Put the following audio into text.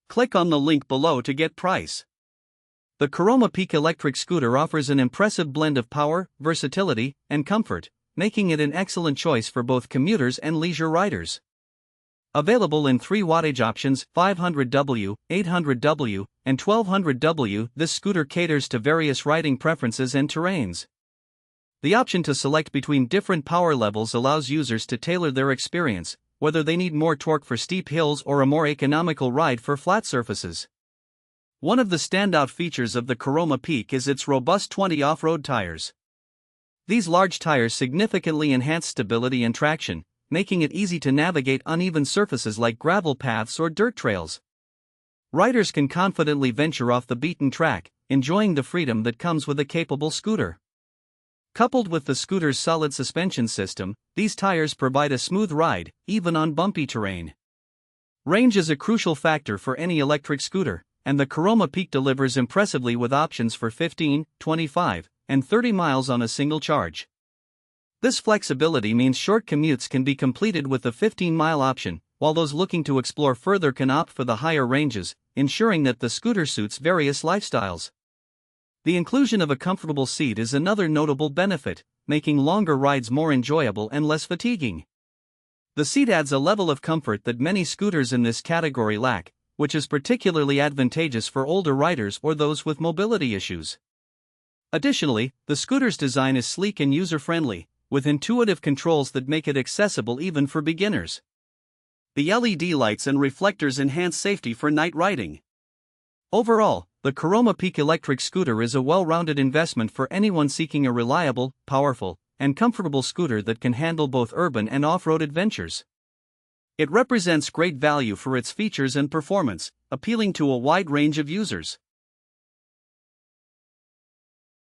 Click on the link below to get price. The Caroma Peak Electric Scooter offers an impressive blend of power, versatility, and comfort, making it an excellent choice for both commuters and leisure riders. Available in 3 wattage options, 500W, 800W, and 1200W, this scooter caters to various riding preferences and terrains. The option to select between different power levels allows users to tailor their experience, whether they need more torque for steep hills or a more economical ride for flat surfaces. One of the standout features of the Caroma Peak is its robust 20 off-road tires. These large tires significantly enhance stability and traction, making it easy to navigate uneven surfaces like gravel paths or dirt trails. Riders can confidently venture off the beaten track, enjoying the freedom that comes with a capable scooter. Coupled with the scooter's solid suspension system, these tires provide a smooth ride, even on bumpy terrain. Range is a crucial factor for any electric scooter, and the Caroma Peak delivers impressively with options for 15, 25, and 30 miles on a single charge. This flexibility means short commutes can be completed with the 15-mile option, while those looking to explore further can opt for the higher ranges, ensuring that the scooter suits various lifestyles. The inclusion of a comfortable seat is another notable benefit, making longer rides more enjoyable and less fatiguing. The seat adds a level of comfort that many scooters in this category lack, which is particularly advantageous for older riders or those with mobility issues. Additionally, the scooter's design is sleek and user-friendly, with intuitive controls that make it accessible even for beginners. The LED lights and reflectors enhance safety for night riding. Overall, the Caroma Peak Electric Scooter is a well-rounded investment for anyone seeking a reliable, powerful, and comfortable scooter that can handle both urban and off-road adventures. It represents great value for its features and performance, appealing to a wide range of users.